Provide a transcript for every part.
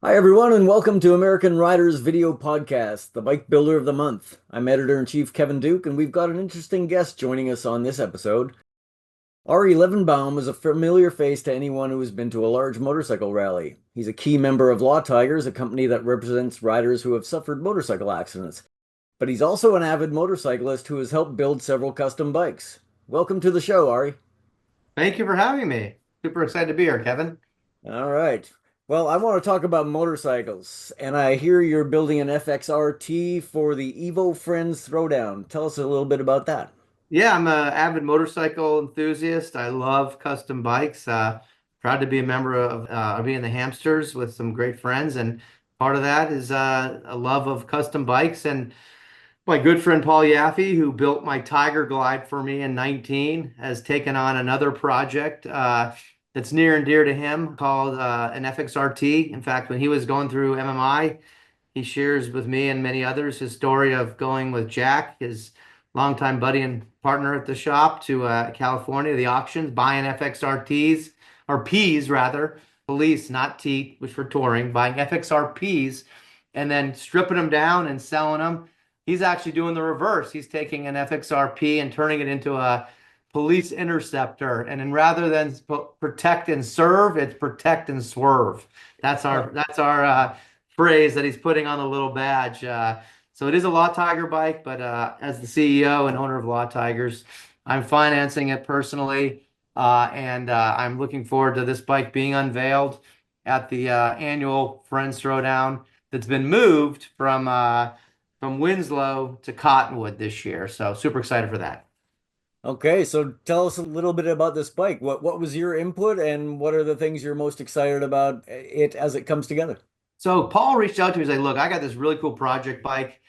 Hi, everyone, and welcome to American Riders Video Podcast, the bike builder of the month. I'm editor-in-chief Kevin Duke, and we've got an interesting guest joining us on this episode. Ari Levenbaum is a familiar face to anyone who has been to a large motorcycle rally. He's a key member of Law Tigers, a company that represents riders who have suffered motorcycle accidents. But he's also an avid motorcyclist who has helped build several custom bikes. Welcome to the show, Ari. Thank you for having me. Super excited to be here, Kevin. All right. Well, I want to talk about motorcycles, and I hear you're building an FXRT for the Evo Friends Throwdown. Tell us a little bit about that. Yeah, I'm an avid motorcycle enthusiast. I love custom bikes. Proud to be a member of being the Hamsters with some great friends, and part of that is a love of custom bikes. And my good friend Paul Yaffe, who built my Tiger Glide for me in 19, has taken on another project that's near and dear to him called an FXRT. In fact, when he was going through MMI, he shares with me and many others his story of going with Jack, his longtime buddy and partner at the shop, to California, the auctions, buying FXRTs, or Ps rather, police, not T, which for touring, buying FXRPs and then stripping them down and selling them. He's actually doing the reverse. He's taking an FXRP and turning it into a police interceptor. And then rather than protect and serve, it's protect and swerve. That's our phrase that he's putting on the little badge. So it is a Law Tiger bike, but as the CEO and owner of Law Tigers, I'm financing it personally, and I'm looking forward to this bike being unveiled at the annual Friends Throwdown that's been moved from Winslow to Cottonwood this year. So super excited for that. Okay, so tell us a little bit about this bike. What was your input, and what are the things you're most excited about it as it comes together? So Paul reached out to me. He's like, "Look, I got this really cool project bike."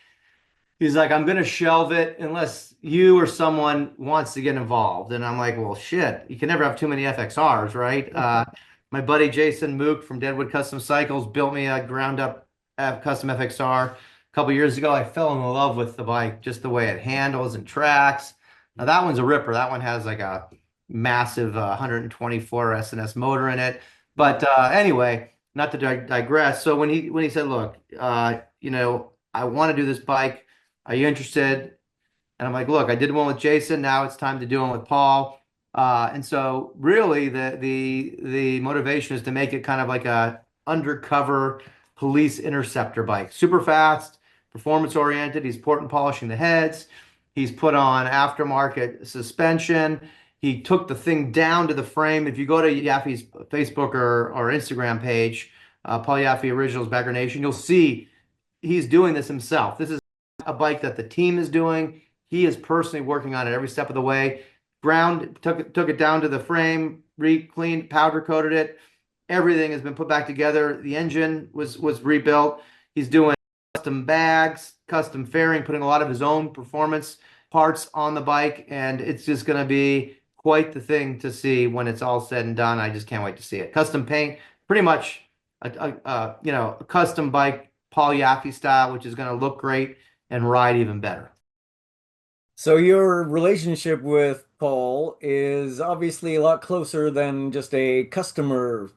He's like, "I'm gonna shelve it unless you or someone wants to get involved." And I'm like, "Well, shit, you can never have too many FXRs, right?" My buddy Jason Mook from Deadwood Custom Cycles built me a ground up custom FXR a couple years ago. I fell in love with the bike, just the way it handles and tracks. Now that one's a ripper. That one has like a massive 124 SNS motor in it. But anyway, not to digress. So when he said, "Look, I want to do this bike. Are you interested?" And I'm like, "Look, I did one with Jason. Now it's time to do one with Paul." And so really the motivation is to make it kind of like a undercover police interceptor bike. Super fast, performance oriented. He's port and polishing the heads. He's put on aftermarket suspension. He took the thing down to the frame. If you go to Yaffe's Facebook or Instagram page, Paul Yaffe Originals Backer Nation, you'll see he's doing this himself. This is a bike that the team is doing. He is personally working on it every step of the way. Ground took it down to the frame, re-cleaned, powder coated it. Everything has been put back together. The engine was rebuilt. He's doing custom bags, custom fairing, putting a lot of his own performance parts on the bike, and it's just going to be quite the thing to see when it's all said and done. I just can't wait to see it. Custom paint, pretty much a custom bike, Paul Yaffe style, which is going to look great and ride even better. So your relationship with Paul is obviously a lot closer than just a customer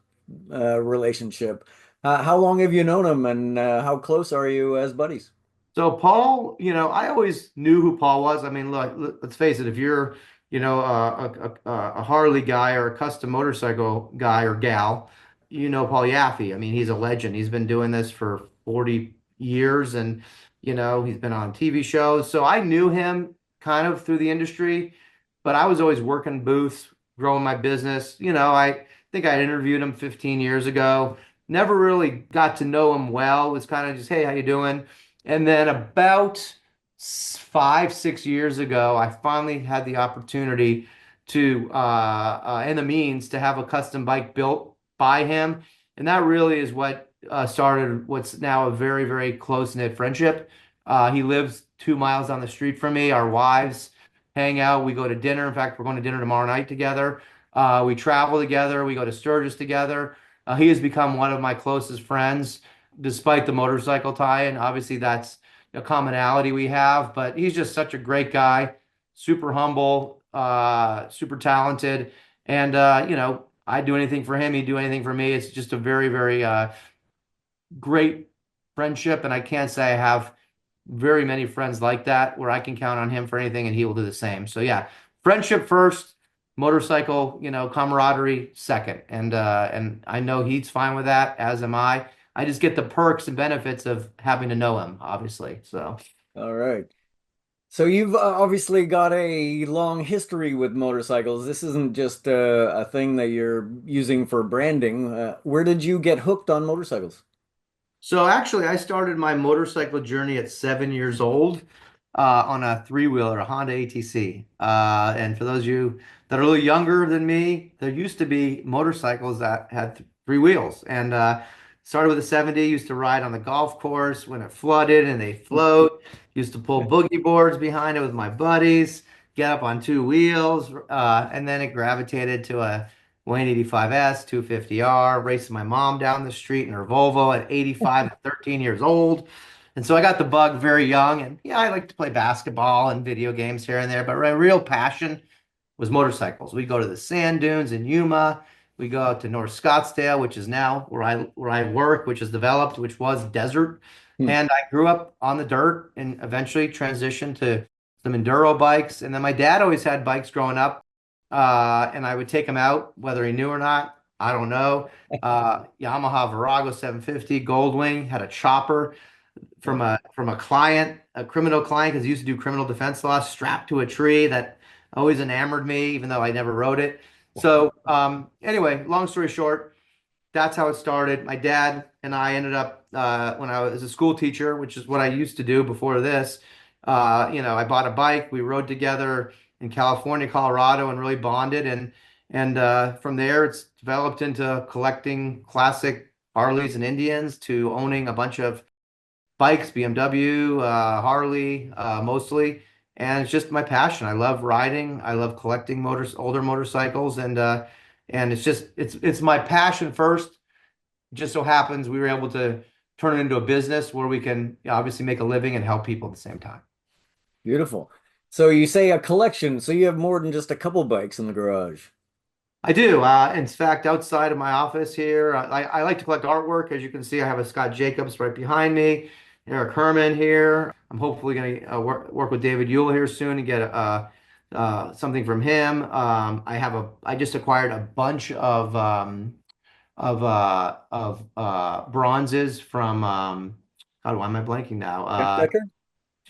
relationship. How long have you known him, and how close are you as buddies? So Paul, I always knew who Paul was. I mean, look, let's face it, if you're, a Harley guy or a custom motorcycle guy or gal, you know Paul Yaffe. I mean, he's a legend. He's been doing this for 40 years and, he's been on TV shows. So I knew him kind of through the industry, but I was always working booths, growing my business. I think I interviewed him 15 years ago. Never really got to know him well. It was kind of just, "Hey, how you doing?" And then about 5, 6 years ago, I finally had the opportunity to and the means to have a custom bike built by him, and that really is what started what's now a very, very close-knit friendship. He lives 2 miles down the street from me. Our wives hang out. We go to dinner. In fact, we're going to dinner tomorrow night together. We travel together. We go to Sturgis together. He has become one of my closest friends despite the motorcycle tie-in. Obviously, that's a commonality we have, but he's just such a great guy, super humble, super talented, and I'd do anything for him. He'd do anything for me. It's just a very, very great friendship, and I can't say I have very many friends like that where I can count on him for anything and he will do the same. So yeah, friendship first, motorcycle, camaraderie second. And I know he's fine with that, as am I. I just get the perks and benefits of having to know him, obviously. So All right. So you've obviously got a long history with motorcycles. This isn't just a thing that you're using for branding. Where did you get hooked on motorcycles? So actually, I started my motorcycle journey at 7 years old on a three-wheeler, a Honda ATC. And for those of you that are a little younger than me, there used to be motorcycles that had three wheels. And started with a 70, used to ride on the golf course when it flooded and they float. Used to pull boogie boards behind it with my buddies, get up on two wheels, and then it gravitated to a Wayne 85S, 250R, racing my mom down the street in her Volvo at 85 and 13 years old. And so I got the bug very young. And yeah, I like to play basketball and video games here and there, but my real passion was motorcycles. We go to the sand dunes in Yuma. We go out to North Scottsdale, which is now where I work, which is developed, which was desert. Hmm. And I grew up on the dirt and eventually transitioned to some enduro bikes. And then my dad always had bikes growing up. And I would take him out, whether he knew or not. I don't know. Yamaha Virago 750 Goldwing had a chopper from a client, a criminal client, because he used to do criminal defense law, strapped to a tree that always enamored me, even though I never rode it. So anyway, long story short, that's how it started. My dad and I ended up when I was a school teacher, which is what I used to do before this. I bought a bike. We rode together in California, Colorado, and really bonded. And from there, it's developed into collecting classic Harleys and Indians to owning a bunch of bikes, BMW, Harley, mostly. And it's just my passion. I love riding. I love collecting older motorcycles, and it's my passion first. It just so happens we were able to turn it into a business where we can obviously make a living and help people at the same time. Beautiful. So you say a collection, so you have more than just a couple bikes in the garage. I do. In fact, outside of my office here, I like to collect artwork. As you can see, I have a Scott Jacobs right behind me, Eric Herman here. I'm hopefully going to work with David Yule here soon and get something from him. I just acquired a bunch of bronzes from God, why am I blanking now? Jeff Decker?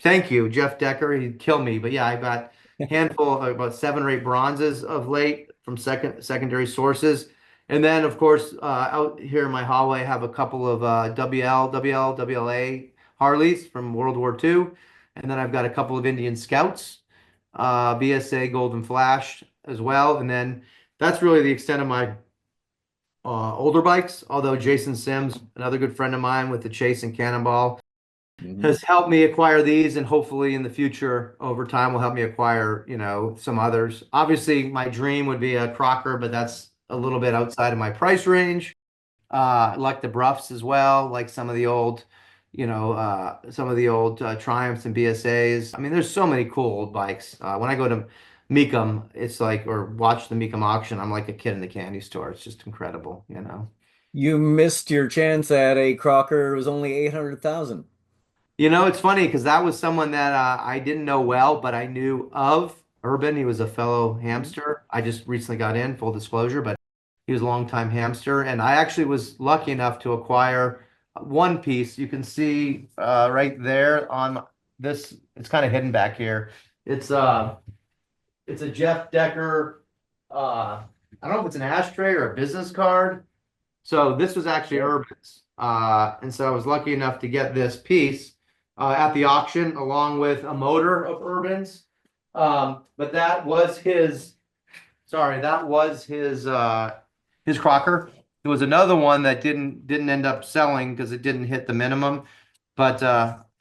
Thank you, Jeff Decker. He'd kill me, but yeah, I got a handful of about 7 or 8 bronzes of late from secondary sources, and then of course out here in my hallway I have a couple of WLA Harleys from World War II, and then I've got a couple of Indian Scouts, BSA Golden Flash as well, and then that's really the extent of my older bikes. Although Jason Sims, another good friend of mine with the Chase and Cannonball, Mhm. has helped me acquire these, and hopefully in the future over time will help me acquire some others. Obviously my dream would be a Crocker, but that's a little bit outside of my price range. I like the Bruffs as well, like some of the old Triumphs and BSAs. I mean, there's so many cool old bikes. When I go to Meekum, it's like, or watch the Meekum auction, I'm like a kid in the candy store. It's just incredible. You missed your chance at a Crocker. It was only 800,000. It's funny because that was someone that I didn't know well, but I knew of. Urban, he was a fellow hamster. I just recently got in, full disclosure, but he was a longtime hamster. And I actually was lucky enough to acquire one piece. You can see right there on this, it's kind of hidden back here. It's uh it's a Jeff Decker, I don't know if it's an ashtray or a business card. So this was actually Urban's. And so I was lucky enough to get this piece at the auction along with a motor of Urban's. But that was his Crocker. There was another one that didn't end up selling because it didn't hit the minimum. But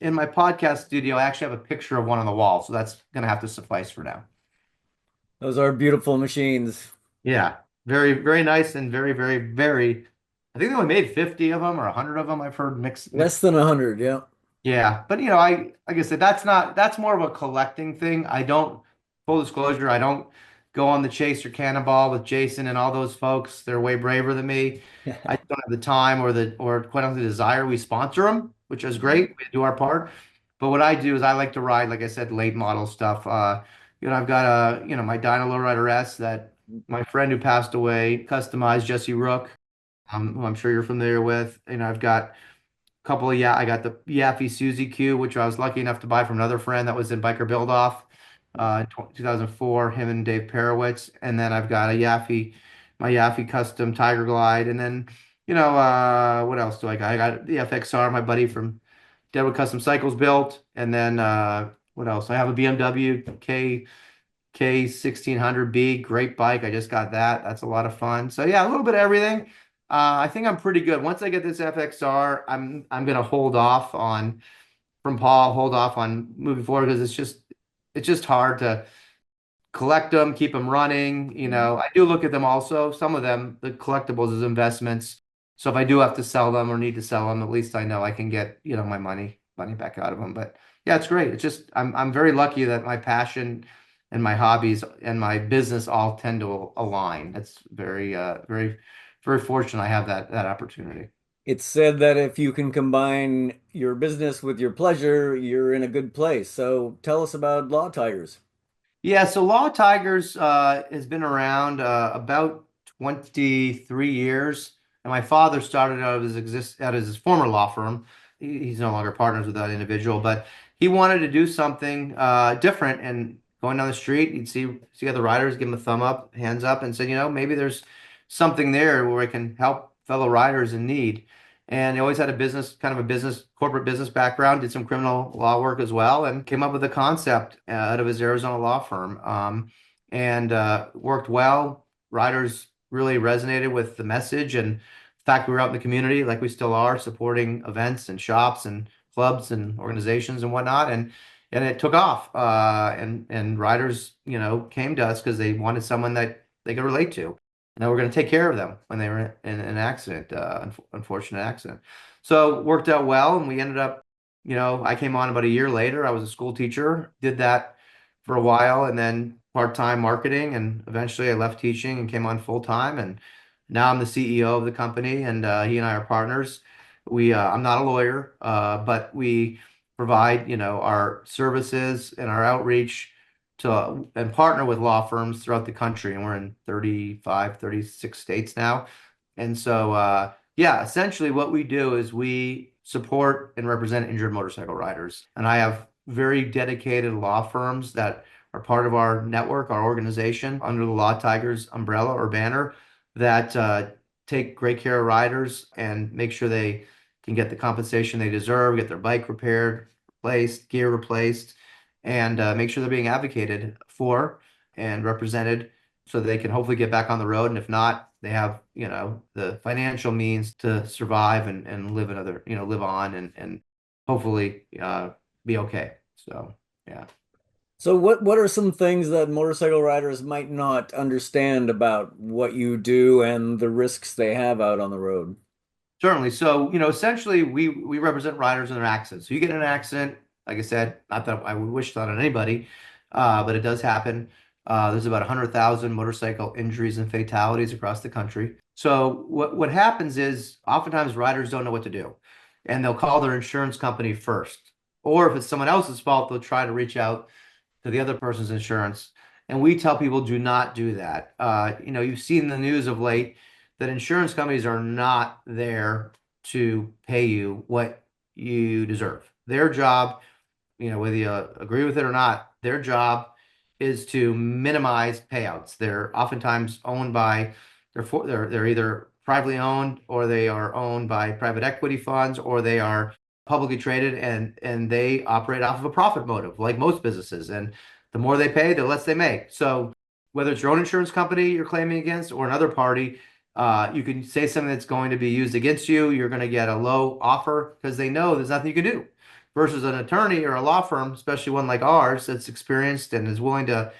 in my podcast studio, I actually have a picture of one on the wall, so that's gonna have to suffice for now. Those are beautiful machines. Yeah, very, very nice and very, very, very. I think they only made 50 of them or 100 of them. I've heard mixed. Less than 100, yeah. Yeah, but I like I said, that's more of a collecting thing. I don't, full disclosure, I don't go on the Chaser Cannonball with Jason and all those folks. They're way braver than me. I just don't have the time or quite honestly the desire. We sponsor them, which is great. We do our part. But what I do is I like to ride, like I said, late model stuff. I've got my Dyna Lowrider S that my friend who passed away customized, Jesse Rook, who I'm sure you're familiar with. I've got couple of I got the Yaffe Suzy Q, which I was lucky enough to buy from another friend that was in Biker Build Off in 2004, him and Dave Perowitz. And then I've got my Yaffe custom Tiger Glide. And then, what else do I got? I got the FXR, my buddy from Deadwood Custom Cycles built. And then what else? I have a BMW K1600B, great bike. I just got that. That's a lot of fun. So yeah, a little bit of everything. I think I'm pretty good. Once I get this FXR, I'm gonna hold off on from Paul, hold off on moving forward because it's just hard to collect them, keep them running. I do look at them also. Some of them, the collectibles as investments. So if I do have to sell them or need to sell them, at least I know I can get, my money back out of them. But yeah, it's great. It's just I'm very lucky that my passion and my hobbies and my business all tend to align. That's very, very fortunate I have that opportunity. It's said that if you can combine your business with your pleasure, you're in a good place. So tell us about Law Tigers. Yeah, so Law Tigers has been around about 23 years, and my father started out as his former law firm. He's no longer partners with that individual, but he wanted to do something different. And going down the street, he'd see other riders, give him a thumb up, hands up, and said, maybe there's something there where I can help fellow riders in need. And he always had corporate business background, did some criminal law work as well, and came up with a concept out of his Arizona law firm. And worked well. Riders really resonated with the message and the fact we were out in the community, like we still are, supporting events and shops and clubs and organizations and whatnot. And it took off. And riders, came to us because they wanted someone that they could relate to. We're going to take care of them when they were in an accident, unfortunate accident. So it worked out well, and we ended up, I came on about a year later. I was a school teacher, did that for a while, and then part-time marketing, and eventually I left teaching and came on full-time, and now I'm the CEO of the company, and he and I are partners. I'm not a lawyer, but we provide, our services and our outreach and partner with law firms throughout the country. And we're in 35, 36 states now. And so, yeah, essentially what we do is we support and represent injured motorcycle riders. And I have very dedicated law firms that are part of our network, our organization, under the Law Tigers umbrella or banner that take great care of riders and make sure they can get the compensation they deserve, get their bike repaired, replaced, gear replaced, and make sure they're being advocated for and represented so they can hopefully get back on the road. And if not, they have, the financial means to survive and live on and hopefully be okay. So, yeah. So what are some things that motorcycle riders might not understand about what you do and the risks they have out on the road? Certainly. So, essentially we represent riders in their accidents. So you get in an accident, like I said, not that I would wish that on anybody, but it does happen. There's about 100,000 motorcycle injuries and fatalities across the country. So what happens is oftentimes riders don't know what to do, and they'll call their insurance company first. Or if it's someone else's fault, they'll try to reach out to the other person's insurance. And we tell people do not do that. You've seen the news of late that insurance companies are not there to pay you what you deserve. Their job, whether you agree with it or not, their job is to minimize payouts. They're oftentimes owned by they're either privately owned or they are owned by private equity funds or they are publicly traded and they operate off of a profit motive like most businesses. And the more they pay, the less they make. So whether it's your own insurance company you're claiming against or another party, you can say something that's going to be used against you. You're going to get a low offer because they know there's nothing you can do. Versus an attorney or a law firm, especially one like ours that's experienced and is willing to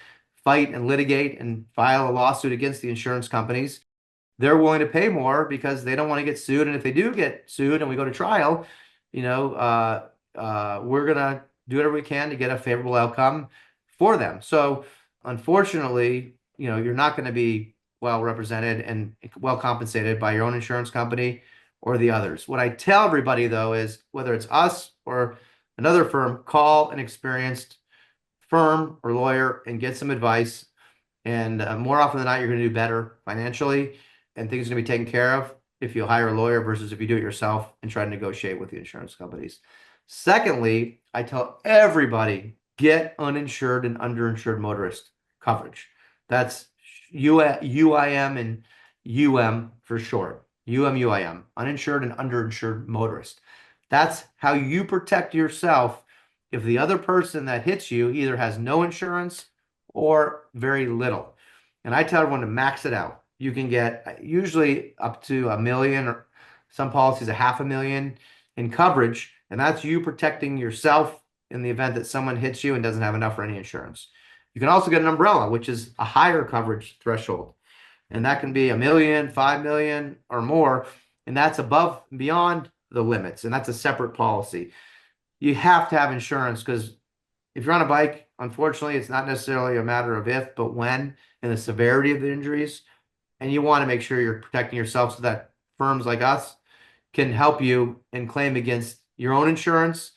fight and litigate and file a lawsuit against the insurance companies. They're willing to pay more because they don't want to get sued. And if they do get sued and we go to trial, we're going to do whatever we can to get a favorable outcome for them. So unfortunately, you're not going to be well represented and well compensated by your own insurance company or the others. What I tell everybody though is whether it's us or another firm, call an experienced firm or lawyer and get some advice. And more often than not, you're going to do better financially and things are going to be taken care of if you hire a lawyer versus if you do it yourself and try to negotiate with the insurance companies. Secondly, I tell everybody get uninsured and underinsured motorist coverage. That's UIM and UM for short. UM, uninsured and underinsured motorist. That's how you protect yourself if the other person that hits you either has no insurance or very little. And I tell everyone to max it out. You can get usually up to 1 million or some policies a 500,000 in coverage, and that's you protecting yourself in the event that someone hits you and doesn't have enough for any insurance. You can also get an umbrella, which is a higher coverage threshold, and that can be 1 million, 5 million, or more, and that's above and beyond the limits, and that's a separate policy. You have to have insurance because if you're on a bike, unfortunately, it's not necessarily a matter of if, but when, and the severity of the injuries. And you want to make sure you're protecting yourself so that firms like us can help you and claim against your own insurance,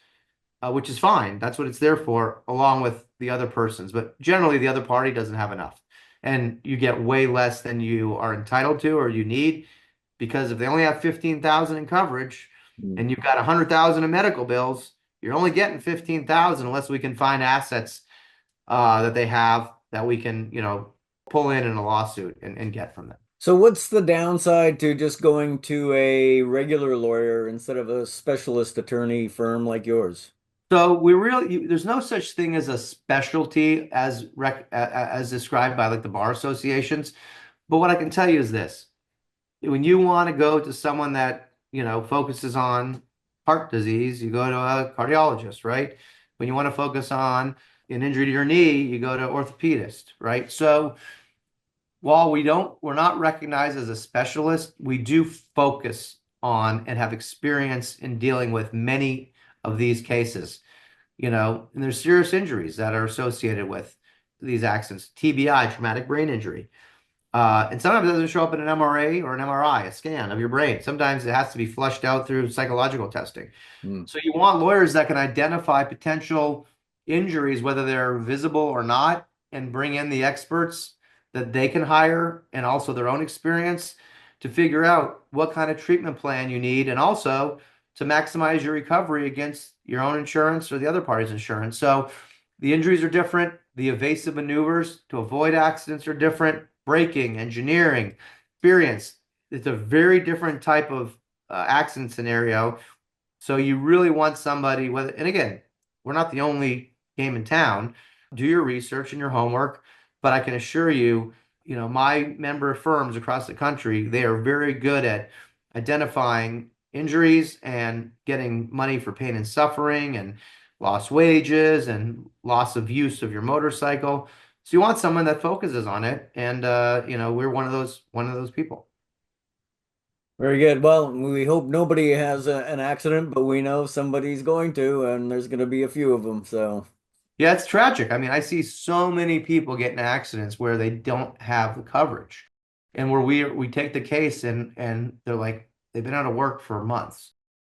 which is fine. That's what it's there for, along with the other person's. But generally, the other party doesn't have enough. And you get way less than you are entitled to or you need because if they only have 15,000 in coverage and you've got 100,000 in medical bills, you're only getting 15,000 unless we can find assets that they have that we can, pull in a lawsuit and get from them. So what's the downside to just going to a regular lawyer instead of a specialist attorney firm like yours? So there's no such thing as a specialty as described by like the bar associations. But what I can tell you is this: when you want to go to someone that focuses on heart disease, you go to a cardiologist, right? When you want to focus on an injury to your knee, you go to orthopedist, right? So while we're not recognized as a specialist, we do focus on and have experience in dealing with many of these cases, and there's serious injuries that are associated with these accidents, TBI, traumatic brain injury. And sometimes it doesn't show up in an MRA or an MRI, a scan of your brain. Sometimes it has to be flushed out through psychological testing. Mm. So you want lawyers that can identify potential injuries, whether they're visible or not, and bring in the experts that they can hire and also their own experience to figure out what kind of treatment plan you need and also to maximize your recovery against your own insurance or the other party's insurance. So the injuries are different. The evasive maneuvers to avoid accidents are different. Braking, engineering, experience. It's a very different type of accident scenario. So you really want somebody, and again, we're not the only game in town. Do your research and your homework, but I can assure you, my member firms across the country, they are very good at identifying injuries and getting money for pain and suffering and lost wages and loss of use of your motorcycle. So you want someone that focuses on it, and we're one of those people. Very good. Well, we hope nobody has an accident, but we know somebody's going to, and there's going to be a few of them. So, Yeah, it's tragic. I mean, I see so many people get in accidents where they don't have the coverage, and where we take the case and they're like they've been out of work for months,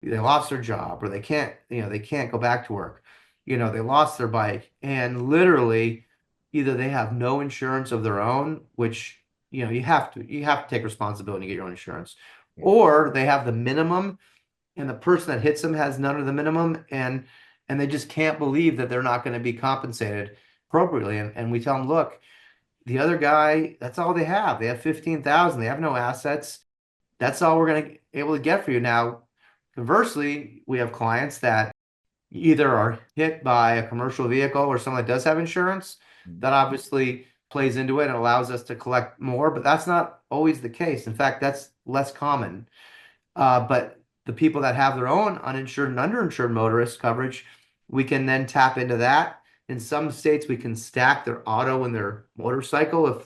they lost their job, or they can't go back to work, they lost their bike, and literally either they have no insurance of their own, which you have to take responsibility to get your own insurance, or they have the minimum and the person that hits them has none of the minimum and they just can't believe that they're not going to be compensated appropriately. And we tell them, look, the other guy, that's all they have. They have 15,000. They have no assets. That's all we're going to be able to get for you. Now, conversely, we have clients that either are hit by a commercial vehicle or someone that does have insurance. That obviously plays into it and allows us to collect more, but that's not always the case. In fact, that's less common. But the people that have their own uninsured and underinsured motorist coverage, we can then tap into that. In some states, we can stack their auto and their motorcycle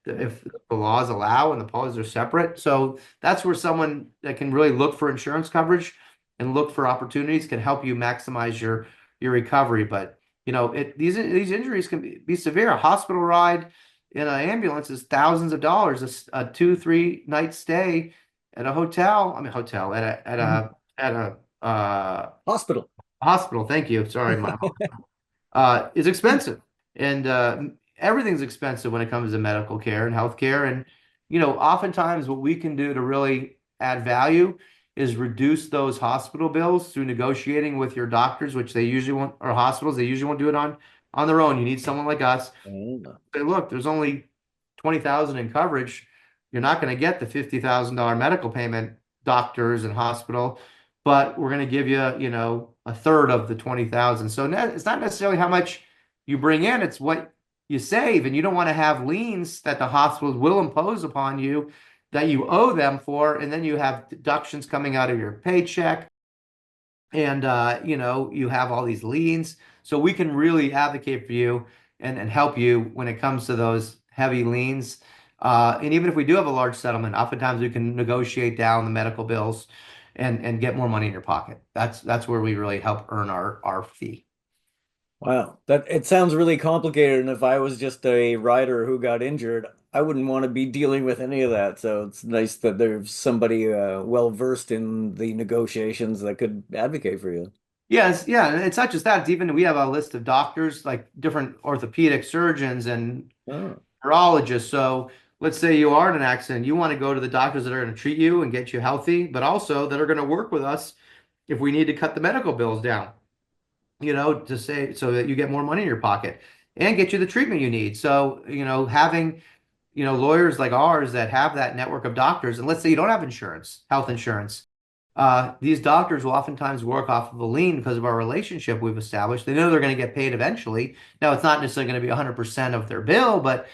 if the laws allow and the policies are separate. So that's where someone that can really look for insurance coverage and look for opportunities can help you maximize your recovery. But these injuries can be severe. A hospital ride in an ambulance is thousands of dollars. A 2, 3 night stay at a hotel. I mean, hotel Mhm. at a Hospital. hospital. Thank you. Sorry, my is expensive, and everything's expensive when it comes to medical care and healthcare. And oftentimes what we can do to really add value is reduce those hospital bills through negotiating with your doctors, which they usually won't, or hospitals, they usually won't do it on their own. You need someone like us. Oh, Say, look, there's only 20,000 in coverage. You're not going to get the $50,000 medical payment, doctors and hospital, but we're going to give you, a third of the 20,000. So it's not necessarily how much you bring in, it's what you save. And you don't want to have liens that the hospitals will impose upon you that you owe them for. And then you have deductions coming out of your paycheck. And you have all these liens. So we can really advocate for you and help you when it comes to those heavy liens. And even if we do have a large settlement, oftentimes we can negotiate down the medical bills and get more money in your pocket. That's where we really help earn our fee. wow. That it sounds really complicated, and if I was just a rider who got injured, I wouldn't want to be dealing with any of that. So it's nice that there's somebody well versed in the negotiations that could advocate for you. Yes, yeah, and it's not just that. It's even we have a list of doctors, like different orthopedic surgeons and Oh. neurologist. So let's say you are in an accident, you want to go to the doctors that are going to treat you and get you healthy, but also that are going to work with us if we need to cut the medical bills down, to say so that you get more money in your pocket and get you the treatment you need. So, having, lawyers like ours that have that network of doctors, and let's say you don't have insurance, health insurance, these doctors will oftentimes work off of a lien because of our relationship we've established. They know they're going to get paid eventually. Now, it's not necessarily going to be 100% of their bill, but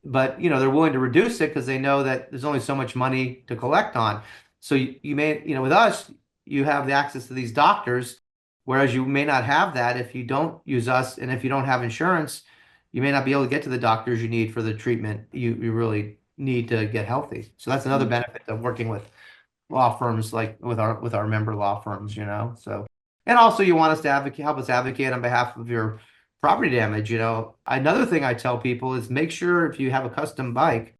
they're willing to reduce it because they know that there's only so much money to collect on. So you may, with us, you have the access to these doctors, whereas you may not have that if you don't use us, and if you don't have insurance, you may not be able to get to the doctors you need for the treatment you really need to get healthy. So that's another benefit of working with law firms, like with our member law firms. So, and also you want us to help us advocate on behalf of your property damage. Another thing I tell people is make sure if you have a custom bike,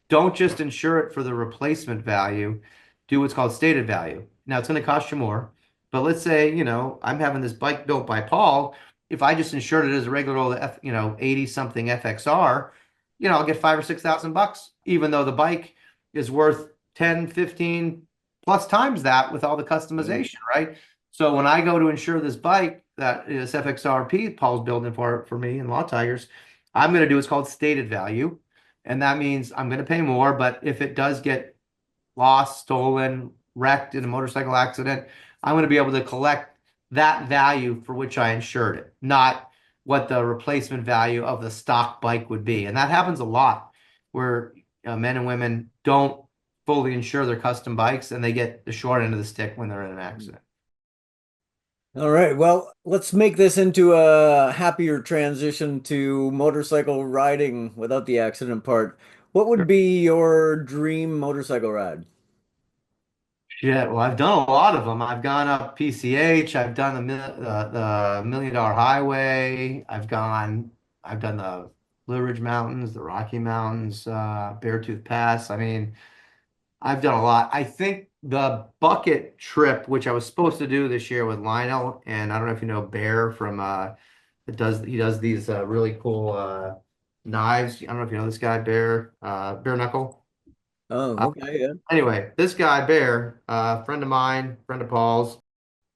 don't just insure it for the replacement value. Do what's called stated value. Now it's going to cost you more, but let's say, I'm having this bike built by Paul. If I just insured it as a regular old 80 something FXR, I'll get 5 or 6 thousand bucks, even though the bike is worth 10, 15 plus times that with all the Mm. customization, right? So when I go to insure this bike that is FXRP, Paul's building for me and Law Tigers, I'm going to do what's called stated value. And that means I'm going to pay more, but if it does get lost, stolen, wrecked in a motorcycle accident, I'm going to be able to collect that value for which I insured it, not what the replacement value of the stock bike would be. And that happens a lot where men and women don't fully insure their custom bikes and they get the short end of the stick when they're in an accident. All right, well, let's make this into a happier transition to motorcycle riding without the accident part. What would Sure. be your dream motorcycle ride? Shit, well, I've done a lot of them. I've gone up PCH. I've done the Million Dollar Highway. I've done the Blue Ridge Mountains, the Rocky Mountains, Beartooth Pass. I mean, I've done a lot. I think the bucket trip, which I was supposed to do this year with Lionel, and I don't know if you know Bear from he does these really cool knives. I don't know if you know this guy, Bear, Bare Knuckle. Oh, okay, yeah. Anyway, this guy, Bear, friend of mine, friend of Paul's,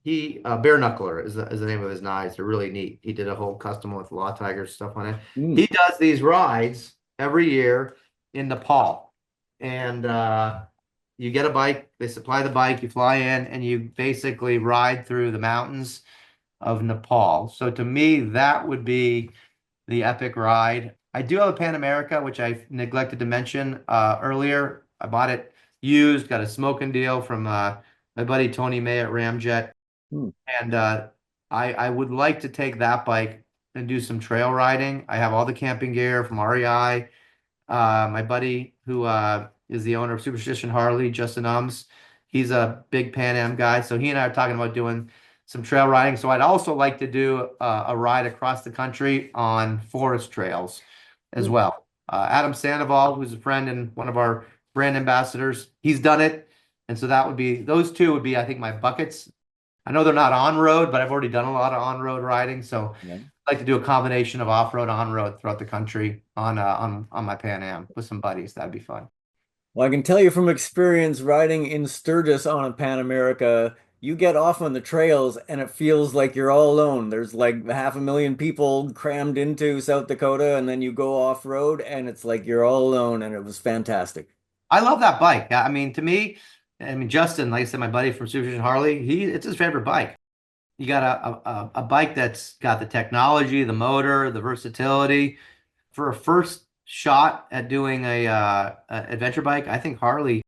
he, Bare Knuckler is the name of his knives. They're really neat. He did a whole custom with Law Tiger stuff on it. Mm. He does these rides every year in Nepal. And you get a bike, they supply the bike, you fly in, and you basically ride through the mountains of Nepal. So to me, that would be the epic ride. I do have a Pan America, which I neglected to mention earlier. I bought it used, got a smoking deal from my buddy Tony May at Ramjet, Mm. and I would like to take that bike and do some trail riding. I have all the camping gear from REI. My buddy who is the owner of Superstition Harley, Justin Ums, he's a big Pan Am guy, so he and I are talking about doing some trail riding. So I'd also like to do a ride across the country on forest trails as Mm. well. Adam Sandoval, who's a friend and one of our brand ambassadors, he's done it. And so that would be, those two would be, I think, my buckets. I know they're not on road, but I've already done a lot of on road riding. So Yeah. I'd like to do a combination of off road, on road throughout the country on my Pan Am with some buddies. That'd be fun. Well, I can tell you from experience riding in Sturgis on a Pan America, you get off on the trails and it feels like you're all alone. There's like 500,000 people crammed into South Dakota, and then you go off road and it's like you're all alone, and it was fantastic. I love that bike. I mean, to me, I mean, Justin, like I said, my buddy from Supervision Harley, it's his favorite bike. You got a bike that's got the technology, the motor, the versatility. For a first shot at doing a adventure bike, I think Harley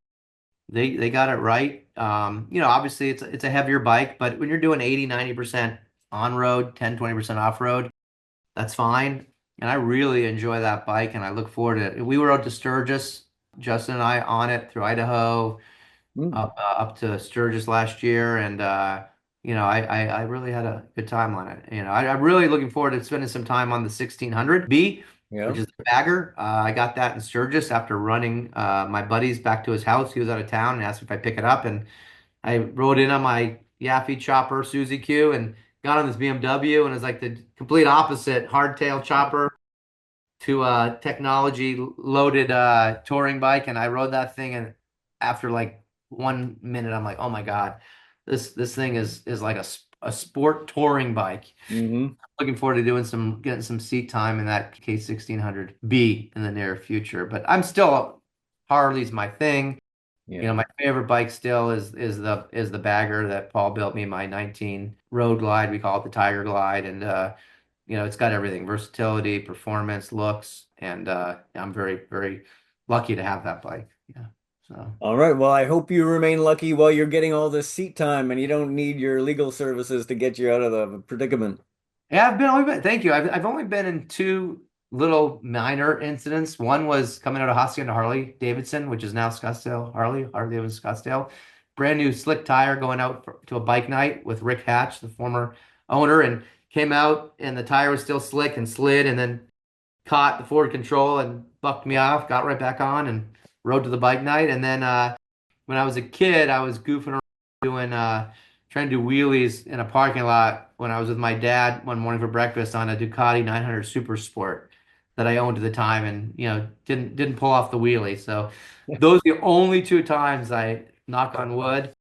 they got it right. Obviously it's a heavier bike, but when you're doing 80-90% on road, 10-20% off road, that's fine. And I really enjoy that bike, and I look forward to it. We were out to Sturgis, Justin and I, on it through Idaho, Mm. up to Sturgis last year, and I really had a good time on it. I'm really looking forward to spending some time on the 1600B, Yeah. which is the bagger. I got that in Sturgis after running my buddies back to his house. He was out of town and asked if I pick it up, and I rode in on my Yaffe chopper Suzy Q and got on this BMW, and it's like the complete opposite hardtail chopper to a technology loaded touring bike, and I rode that thing, and after like 1 minute I'm like, oh my God, this thing is like a sport touring bike. Hmm. Looking forward to getting some seat time in that K1600B in the near future. But I'm still, Harley's my thing. Yeah. My favorite bike still is the bagger that Paul built me, my 19 Road Glide. We call it the Tiger Glide, and it's got everything: versatility, performance, looks, and I'm very, very lucky to have that bike. Yeah. So All right. Well, I hope you remain lucky while you're getting all this seat time and you don't need your legal services to get you out of the predicament. yeah, thank you. I've only been in two little minor incidents. One was coming out of Hacienda Harley-Davidson, which is now Scottsdale Harley-Davidson Scottsdale. Brand new slick tire going out to a bike night with Rick Hatch, the former owner, and came out and the tire was still slick and slid, and then caught the forward control and bucked me off, got right back on and rode to the bike night. And then when I was a kid, I was goofing around doing trying to do wheelies in a parking lot when I was with my dad one morning for breakfast on a Ducati 900 Super Sport that I owned at the time, and didn't pull off the wheelie. So those are the only two times I, knock on wood,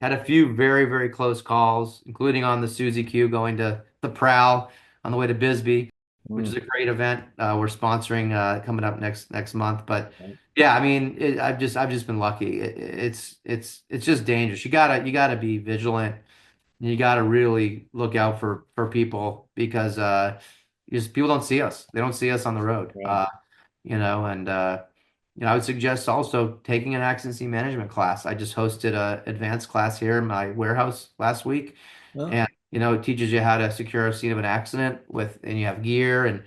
had a few very, very close calls, including on the Suzy Q going to the Prowl on the way to Bisbee, which is Mm. a great event. We're sponsoring coming up next month. But Right. yeah, I mean, I've just been lucky. It's just dangerous. You gotta be vigilant. You gotta really look out for people because just people don't see us. They don't see us on the road. Right. And I would suggest also taking an accident scene management class. I just hosted a advanced class here in my warehouse last week, Well, and it teaches you how to secure a scene of an accident and you have gear, and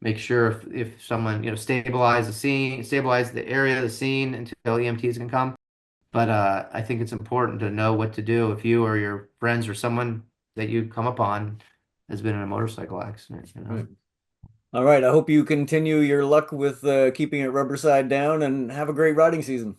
make sure if someone, stabilize the scene, stabilize the area of the scene until EMTs can come. But I think it's important to know what to do if you or your friends or someone that you come upon has been in a motorcycle accident. right. All right. I hope you continue your luck with keeping it rubber side down, and have a great riding season.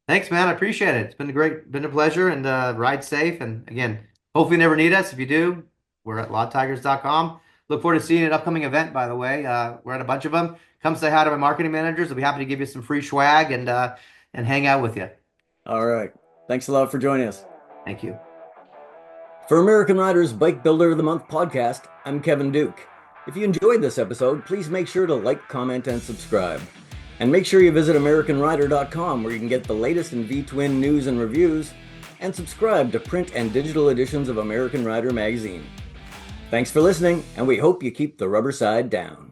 Thanks, man. I appreciate it. It's been a pleasure, and ride safe. And again, hopefully you never need us. If you do, we're at lawtigers.com. Look forward to seeing you at an upcoming event, by the way. We're at a bunch of them. Come say hi to my marketing managers. They'll be happy to give you some free swag and hang out with you. All right. Thanks a lot for joining us. Thank you. For American Riders Bike Builder of the Month podcast, I'm Kevin Duke. If you enjoyed this episode, please make sure to like, comment, and subscribe. And make sure you visit AmericanRider.com, where you can get the latest in V-Twin news and reviews, and subscribe to print and digital editions of American Rider magazine. Thanks for listening, and we hope you keep the rubber side down.